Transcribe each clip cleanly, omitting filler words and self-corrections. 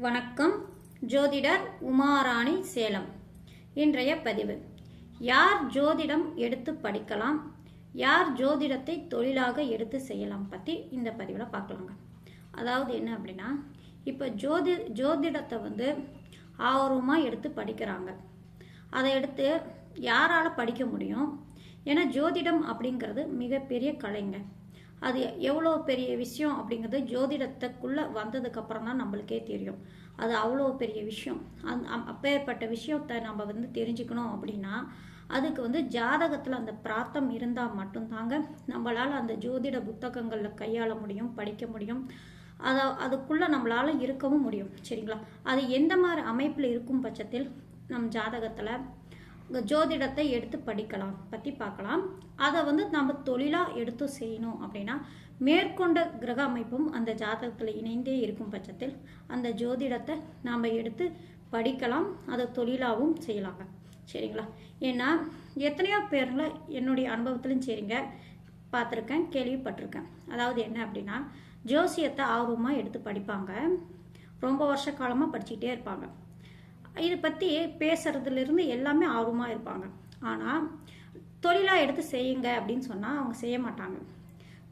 வணக்கம். ஜோதிடர் உமாராணி, சேலம். இன்றைய பதிவு, யார் ஜோதிடம் எடுத்து படிக்கலாம், யார் ஜோதிடத்தை தொழிலாக எடுத்து செய்யலாம் பற்றி இந்த பதிவில் பார்க்கலாங்க. அதாவது என்ன அப்படின்னா, இப்போ ஜோதிடத்தை ஆர்வமாக எடுத்து படிக்கிறாங்க. அதை எடுத்து யாரால் படிக்க முடியும்? ஏன்னா ஜோதிடம் அப்படிங்கிறது மிகப்பெரிய கலைங்க. அது எவ்வளோ பெரிய விஷயம் அப்படிங்கிறது ஜோதிடத்துக்குள்ளே வந்ததுக்கப்புறம் தான் நம்மளுக்கே தெரியும். அது அவ்வளோ பெரிய விஷயம். அப்பேற்பட்ட விஷயத்தை நம்ம தெரிஞ்சுக்கணும் அப்படின்னா அதுக்கு ஜாதகத்தில் அந்த பிராத்தம் இருந்தால் மட்டும்தாங்க நம்மளால் அந்த ஜோதிட புத்தகங்களில் கையாள முடியும், படிக்க முடியும். அதுக்குள்ளே நம்மளால் இருக்கவும் முடியும். சரிங்களா? அது எந்த மாதிரி அமைப்பில் இருக்கும் பட்சத்தில் நம் ஜாதகத்தில் ஜோதிடத்தை எடுத்து படிக்கலாம் பற்றி பார்க்கலாம். அதை நம்ம தொழிலாக எடுத்து செய்யணும் அப்படின்னா மேற்கொண்ட கிரக அமைப்பும் அந்த ஜாதகத்தில் இணைந்தே இருக்கும் பட்சத்தில் அந்த ஜோதிடத்தை நாம் எடுத்து படிக்கலாம், அதை தொழிலாகவும் செய்யலாங்க. சரிங்களா? ஏன்னா எத்தனையோ பேருங்கள என்னுடைய அனுபவத்திலும் சரிங்க பார்த்துருக்கேன், கேள்விப்பட்டிருக்கேன். அதாவது என்ன அப்படின்னா, ஜோசியத்தை ஆர்வமாக எடுத்து படிப்பாங்க, ரொம்ப வருஷ காலமாக படிச்சுக்கிட்டே இருப்பாங்க. இதை பற்றி பேசுறதுலேருந்து எல்லாமே ஆர்வமாக இருப்பாங்க. ஆனால் தொழிலாக எடுத்து செய்யுங்க அப்படின்னு சொன்னால் அவங்க செய்ய மாட்டாங்க.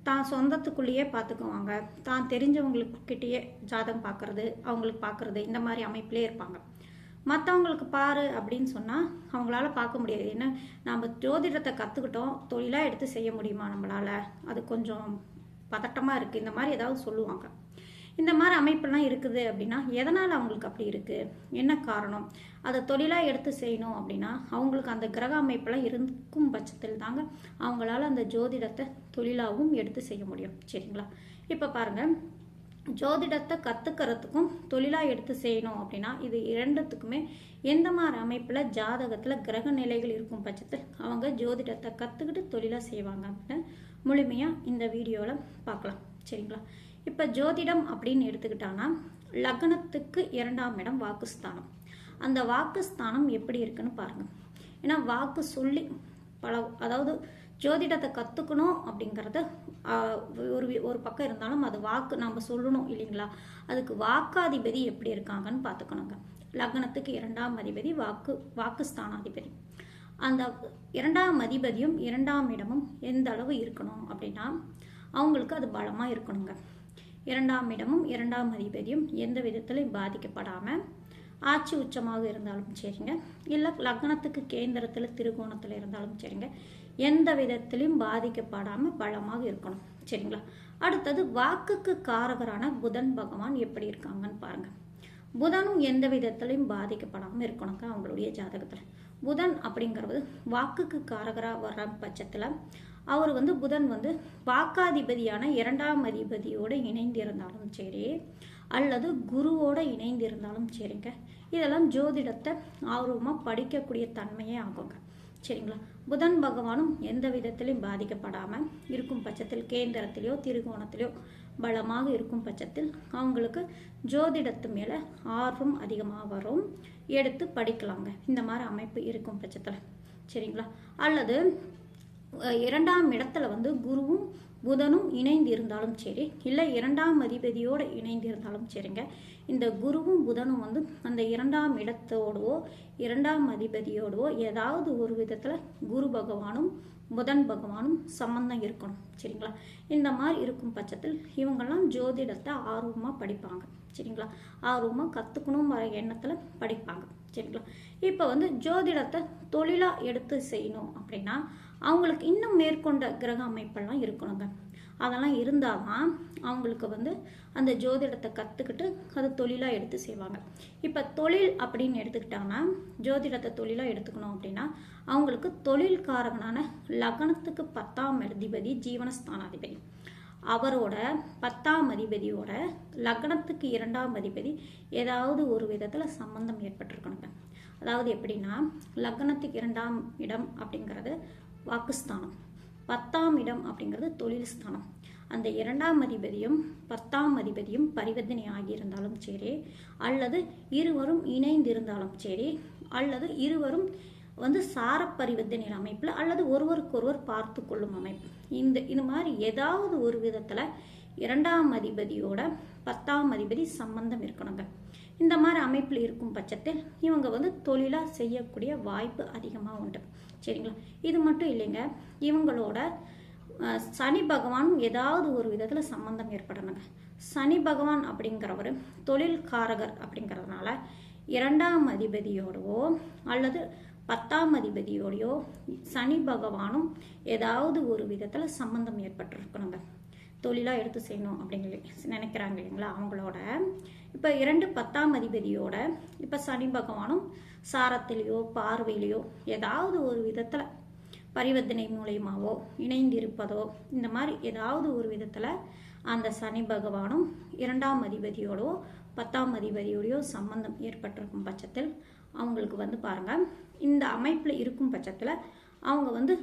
தான் சொந்தத்துக்குள்ளேயே பார்த்துக்குவாங்க, தான் தெரிஞ்சவங்களுக்கிட்டேயே ஜாதகம் பார்க்குறது, அவங்களுக்கு பார்க்குறது, இந்த மாதிரி அமைப்பிலே இருப்பாங்க. மற்றவங்களுக்கு பாரு அப்படின்னு சொன்னால் அவங்களால பார்க்க முடியாது. ஏன்னா நம்ம ஜோதிடத்தை கற்றுக்கிட்டோம், தொழிலாக எடுத்து செய்ய முடியுமா நம்மளால்? அது கொஞ்சம் பதட்டமாக இருக்குது, இந்த மாதிரி ஏதாவது சொல்லுவாங்க. இந்த மாதிரி அமைப்பெல்லாம் இருக்குது அப்படின்னா எதனால் அவங்களுக்கு அப்படி இருக்குது, என்ன காரணம்? அதை தொழிலாக எடுத்து செய்யணும் அப்படின்னா அவங்களுக்கு அந்த கிரக அமைப்பெல்லாம் இருக்கும் பட்சத்தில் தாங்க அவங்களால அந்த ஜோதிடத்தை தொழிலாகவும் எடுத்து செய்ய முடியும். சரிங்களா? இப்போ பாருங்கள், ஜோதிடத்தை கற்றுக்கிறதுக்கும் தொழிலாக எடுத்து செய்யணும் அப்படின்னா இது இரண்டுத்துக்குமே எந்த மாதிரி அமைப்பில் ஜாதகத்தில் கிரக நிலைகள் இருக்கும் பட்சத்தில் அவங்க ஜோதிடத்தை கற்றுக்கிட்டு தொழிலாக செய்வாங்க அப்படின்னு முழுமையாக இந்த வீடியோவில் பார்க்கலாம். சரிங்களா? இப்போ ஜோதிடம் அப்படின்னு எடுத்துக்கிட்டாங்கன்னா லக்னத்துக்கு 2ஆம் இடம் வாக்குஸ்தானம். அந்த வாக்குஸ்தானம் எப்படி இருக்குன்னு பாருங்கள். ஏன்னா வாக்கு சொல்லி அதாவது ஜோதிடத்தை கற்றுக்கணும் அப்படிங்கிறது ஒரு பக்கம் இருந்தாலும் அது வாக்கு நம்ம சொல்லணும் இல்லைங்களா? அதுக்கு வாக்காதிபதி எப்படி இருக்காங்கன்னு பார்த்துக்கணுங்க. லக்னத்துக்கு 2ஆம் அதிபதி வாக்குஸ்தானாதிபதி. அந்த 2ஆம் அதிபதியும் 2ஆம் இடமும் எந்த அளவு இருக்கணும் அப்படின்னா அவங்களுக்கு அது பலமாக இருக்கணுங்க. 2ஆம் இடமும் 2ஆம் அதிபதியும் எந்த விதத்திலையும் பாதிக்கப்படாமல் ஆட்சி உச்சமாக இருந்தாலும் சரிங்க, இல்லை லக்னத்துக்கு கேந்திரத்தில் திருகோணத்தில் இருந்தாலும் சரிங்க, எந்த விதத்திலையும் பாதிக்கப்படாமல் பலமாக இருக்கணும். சரிங்களா? அடுத்தது வாக்குக்கு காரகரான புதன் பகவான் எப்படி இருக்காங்கன்னு பாருங்கள். புதனும் எந்த விதத்திலையும் பாதிக்கப்படாமல் இருக்கணுங்க அவங்களுடைய ஜாதகத்தில். புதன் அப்படிங்கிறது வாக்குக்கு காரகராக வர பட்சத்தில் அவர் புதன் வாக்காதிபதியான 2ஆம் அதிபதியோடு இணைந்து இருந்தாலும் சரி, அல்லது குருவோடு இணைந்து இருந்தாலும் சரிங்க, இதெல்லாம் ஜோதிடத்தை ஆர்வமாக படிக்கக்கூடிய தன்மையே ஆகுங்க. சரிங்களா? புதன் பகவானும் எந்த விதத்திலையும் பாதிக்கப்படாமல் இருக்கும் பட்சத்தில் கேந்திரத்திலையோ திருகோணத்திலையோ பலமாக இருக்கும் பட்சத்தில் அவங்களுக்கு ஜோதிடத்து மேலே ஆர்வம் அதிகமாக வரும், எடுத்து படிக்கலாங்க இந்த மாதிரி அமைப்பு இருக்கும் பட்சத்தில். சரிங்களா? அல்லது 2ஆம் இடத்துல குருவும் புதனும் இணைந்து இருந்தாலும் சரி, இல்லை 2ஆம் அதிபதியோடு இணைந்து இருந்தாலும் சரிங்க, இந்த குருவும் புதனும் அந்த 2ஆம் இடத்தோடவோ 2ஆம் அதிபதியோடவோ ஏதாவது ஒரு விதத்தில் குரு பகவானும் புதன் பகவானும் சம்பந்தம் இருக்கணும். சரிங்களா? இந்த மாதிரி இருக்கும் பட்சத்தில் இவங்கெல்லாம் ஜோதிடத்தை ஆர்வமாக படிப்பாங்க. சரிங்களா? ஆர்வமாக கற்றுக்கணும் வர எண்ணத்தில் படிப்பாங்க. சரிங்களா? இப்போ ஜோதிடத்தை தொழிலாக எடுத்து செய்யணும் அப்படின்னா அவங்களுக்கு இன்னும் மேற்கொண்ட கிரக அமைப்பெல்லாம் இருக்கணுங்க. அதெல்லாம் இருந்தால் தான் அவங்களுக்கு அந்த ஜோதிடத்தை கற்றுக்கிட்டு அது தொழிலாக எடுத்து செய்வாங்க. இப்போ தொழில் அப்படின்னு எடுத்துக்கிட்டாங்கன்னா ஜோதிடத்தை தொழிலாக எடுத்துக்கணும் அப்படின்னா அவங்களுக்கு தொழில்காரகனான லக்னத்துக்கு 10ஆம் அதிபதி ஜீவனஸ்தானாதிபதி, அவரோட 10ஆம் அதிபதியோட லக்னத்துக்கு 2ஆம் அதிபதி ஏதாவது ஒரு விதத்தில் சம்பந்தம் ஏற்பட்டிருக்கணுங்க. அதாவது எப்படின்னா, லக்னத்துக்கு 2ஆம் இடம் அப்படிங்கிறது வாக்குஸ்தானம், 10ஆம் இடம் அப்படிங்கிறது தொழில் ஸ்தானம். அந்த 2ஆம் அதிபதியும் 10ஆம் அதிபதியும் பரிவர்த்தனை ஆகியிருந்தாலும் சரி, அல்லது இருவரும் இணைந்திருந்தாலும் சரி, அல்லது இருவரும் சார பரிவர்த்தனை அமைப்பில் அல்லது ஒருவருக்கொருவர் பார்த்து கொள்ளும் அமைப்பு, இந்த மாதிரி ஏதாவது ஒரு விதத்தில் 2ஆம் அதிபதியோட 10ஆம் அதிபதி சம்பந்தம் இருக்கணுங்க. இந்த மாதிரி அமைப்பில் இருக்கும் பட்சத்தில் இவங்க வந்து தொழிலாக செய்யக்கூடிய வாய்ப்பு அதிகமாக உண்டு. சரிங்களா? இது மட்டும் இல்லைங்க, இவங்களோட சனி பகவானும் ஏதாவது ஒரு விதத்தில் சம்பந்தம் ஏற்படணுங்க. சனி பகவான் அப்படிங்கிறவர் தொழில்காரகர் அப்படிங்கிறதுனால 2ஆம் அதிபதியோடவோ அல்லது 10ஆம் அதிபதியோடையோ சனி பகவானும் ஏதாவது ஒரு விதத்தில் சம்பந்தம் ஏற்பட்டிருக்கணுங்க. தொழிலாக எடுத்து செய்யணும் அப்படிங்கிற நினைக்கிறாங்க இல்லைங்களா அவங்களோட. இப்போ 2 10ஆம் அதிபதியோட இப்போ சனி பகவானும் சாரத்திலேயோ பார்வையிலையோ ஏதாவது ஒரு விதத்தில் பரிவர்த்தனை மூலயமாவோ இணைந்திருப்பதோ இந்த மாதிரி ஏதாவது ஒரு விதத்தில் அந்த சனி பகவானும் 2ஆம் அதிபதியோடோ 10ஆம் அதிபதியோடையோ சம்பந்தம் ஏற்பட்டிருக்கும் பட்சத்தில் அவங்களுக்கு வந்து பாருங்கள், இந்த அமைப்பில் இருக்கும் பட்சத்தில் அவங்க வந்து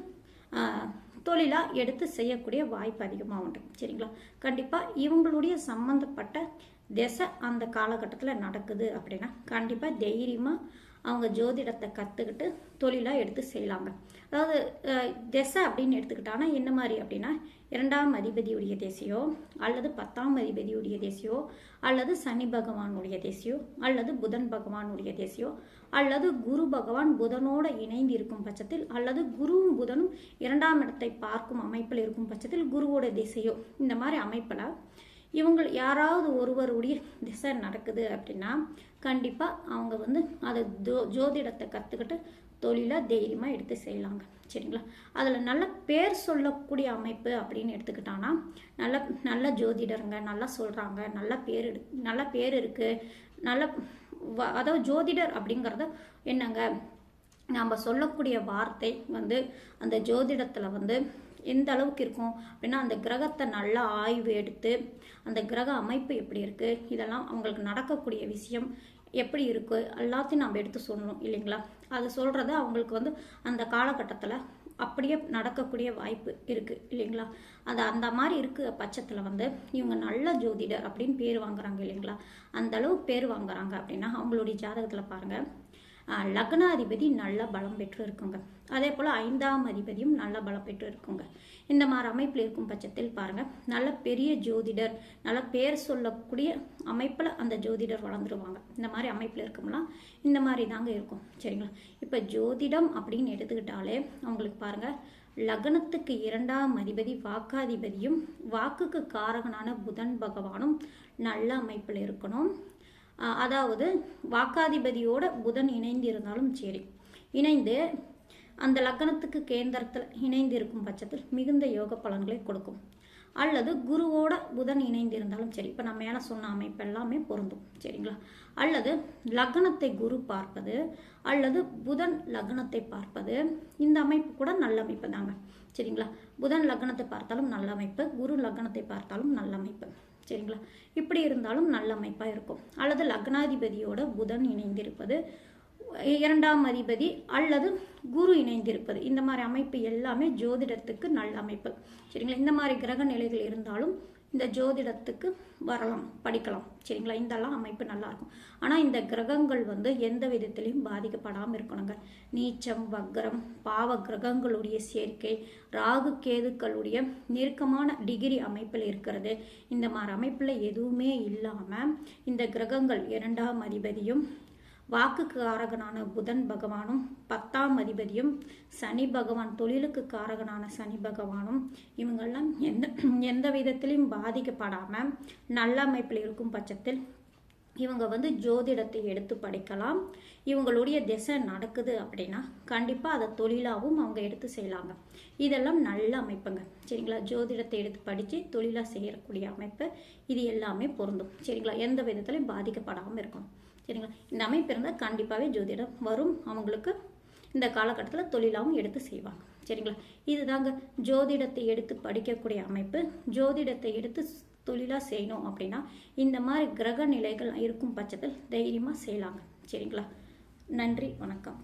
தொழிலாக எடுத்து செய்யக்கூடிய வாய்ப்பு அதிகமாக உண்டு. சரிங்களா? கண்டிப்பாக இவங்களுடைய சம்மந்தப்பட்ட திசை அந்த காலகட்டத்தில் நடக்குது அப்படின்னா கண்டிப்பாக தைரியமாக அவங்க ஜோதிடத்தை கற்றுக்கிட்டு தொழிலாக எடுத்து செய்யலாங்க. அதாவது திசை அப்படின்னு எடுத்துக்கிட்டாங்கன்னா என்ன மாதிரி அப்படின்னா 2ஆம் அதிபதியுடைய திசையோ அல்லது 10ஆம் அதிபதியுடைய திசையோ அல்லது சனி பகவானுடைய திசையோ அல்லது புதன் பகவானுடைய திசையோ அல்லது குரு பகவான் புதனோடு இணைந்து இருக்கும் பட்சத்தில் அல்லது குருவும் புதனும் 2ஆம் இடத்தை பார்க்கும் அமைப்பில் இருக்கும் பட்சத்தில் குருவோட திசையோ இந்த மாதிரி அமைப்பில் இவங்க யாராவது ஒருவருடைய திசை நடக்குது அப்படின்னா கண்டிப்பாக அவங்க வந்து அதை ஜோதிடத்தை கற்றுக்கிட்டு தொழிலாக தைரியமாக எடுத்து செய்யலாங்க. சரிங்களா? அதில் நல்ல பேர் சொல்லக்கூடிய அமைப்பு அப்படின்னு எடுத்துக்கிட்டான்னா நல்ல ஜோதிடருங்க, நல்லா சொல்கிறாங்க, நல்ல பேர் இருக்குது, அதாவது ஜோதிடர் அப்படிங்கிறத என்னங்க நம்ம சொல்லக்கூடிய வார்த்தை வந்து அந்த ஜோதிடத்தில் வந்து எந்த அளவுக்கு இருக்கும் அப்படின்னா அந்த கிரகத்தை நல்லா ஆய்வு எடுத்து அந்த கிரக அமைப்பு எப்படி இருக்குது, இதெல்லாம் அவங்களுக்கு நடக்கக்கூடிய விஷயம் எப்படி இருக்குது எல்லாத்தையும் நம்ம எடுத்து சொல்லணும் இல்லைங்களா? அது சொல்கிறத அவங்களுக்கு வந்து அந்த காலகட்டத்தில் அப்படியே நடக்கக்கூடிய வாய்ப்பு இருக்குது இல்லைங்களா? அது அந்த மாதிரி இருக்க பட்சத்தில் வந்து இவங்க நல்ல ஜோதிடர் அப்படின்னு பேர் வாங்குறாங்க இல்லைங்களா? அந்த அளவு பேர் வாங்குறாங்க அப்படின்னா அவங்களுடைய ஜாதகத்தில் பாருங்கள், லக்னாதிபதி நல்ல பலம் பெற்று இருக்குங்க. அதே போல் 5ஆம் அதிபதியும் நல்ல பலம் பெற்று இருக்குங்க. இந்த மாதிரி அமைப்பில் இருக்கும் பட்சத்தில் பாருங்கள், நல்ல பெரிய ஜோதிடர், நல்ல பேர் சொல்லக்கூடிய அமைப்பில் அந்த ஜோதிடர் வளர்ந்துருவாங்க. இந்த மாதிரி அமைப்பில் இருக்கும்லாம் இந்த மாதிரி தாங்க இருக்கும். சரிங்களா? இப்போ ஜோதிடம் அப்படின்னு எடுத்துக்கிட்டாலே அவங்களுக்கு பாருங்கள், லக்னத்துக்கு 2ஆம் அதிபதி வாக்காதிபதியும் வாக்குக்கு காரகனான புதன் பகவானும் நல்ல அமைப்பில் இருக்கணும். அதாவது வாக்காதிபதியோட புதன் இணைந்து இருந்தாலும் சரி, இணைந்து அந்த லக்னத்துக்கு கேந்திரத்தில் இணைந்து இருக்கும் பட்சத்தில் மிகுந்த யோக பலன்களை கொடுக்கும். அல்லது குருவோட புதன் இணைந்து இருந்தாலும் சரி, இப்போ நான் மேலே சொன்ன அமைப்பு எல்லாமே பொருந்தும். சரிங்களா? அல்லது லக்னத்தை குரு பார்ப்பது அல்லது புதன் லக்னத்தை பார்ப்பது, இந்த அமைப்பு கூட நல்ல அமைப்பு தாங்க. சரிங்களா? புதன் லக்னத்தை பார்த்தாலும் நல்ல அமைப்பு, குரு லக்னத்தை பார்த்தாலும் நல்ல அமைப்பு. சரிங்களா? இப்படி இருந்தாலும் நல்ல அமைப்பாக இருக்கும். அல்லது லக்னாதிபதியோட புதன் இணைந்திருப்பது, 2ஆம் அதிபதி அல்லது குரு இணைந்திருப்பது, இந்த மாதிரி அமைப்பு எல்லாமே ஜோதிடத்துக்கு நல்ல அமைப்பு. சரிங்களா? இந்த மாதிரி கிரக நிலைகள் இருந்தாலும் இந்த ஜோதிடத்துக்கு வரலாம், படிக்கலாம். சரிங்களா? இதெல்லாம் அமைப்பு நல்லாயிருக்கும். ஆனால் இந்த கிரகங்கள் வந்து எந்த விதத்திலையும் பாதிக்கப்படாமல் இருக்கணுங்க. நீச்சம், வக்ரம், பாவ கிரகங்களுடைய சேர்க்கை, ராகு கேதுக்களுடைய நெருக்கமான டிகிரி அமைப்பில் இருக்கிறது, இந்த மாதிரி அமைப்பில் எதுவுமே இல்லாமல் இந்த கிரகங்கள் 2ஆம் அதிபதியும் வாக்குக்கு காரகனான புதன் பகவானும் 10ஆம் அதிபதியும் சனி பகவான் தொழிலுக்கு காரகனான சனி பகவானும் இவங்கெல்லாம் எந்த விதத்திலையும் பாதிக்கப்படாமல் நல்ல அமைப்பில் இருக்கும் பட்சத்தில் இவங்க வந்து ஜோதிடத்தை எடுத்து படிக்கலாம். இவங்களுடைய திசை நடக்குது அப்படின்னா கண்டிப்பாக அதை தொழிலாகவும் அவங்க எடுத்து செய்யலாங்க. இதெல்லாம் நல்ல அமைப்புங்க. சரிங்களா? ஜோதிடத்தை எடுத்து படித்து தொழிலாக செய்யக்கூடிய அமைப்பு இது எல்லாமே பொருந்தும். சரிங்களா? எந்த விதத்திலையும் பாதிக்கப்படாமல் இருக்கணும். சரிங்களா? இந்த அமைப்பு இருந்தால் கண்டிப்பாகவே ஜோதிடம் வரும். அவங்களுக்கு இந்த காலகட்டத்தில் தொழிலாகவும் எடுத்து செய்வாங்க. சரிங்களா? இதுதாங்க ஜோதிடத்தை எடுத்து படிக்கக்கூடிய அமைப்பு. ஜோதிடத்தை எடுத்து தொழிலாக செய்யணும் அப்படின்னா இந்த மாதிரி கிரக நிலைகள் இருக்கும் பட்சத்தில் தைரியமாக செய்யலாங்க. சரிங்களா? நன்றி, வணக்கம்.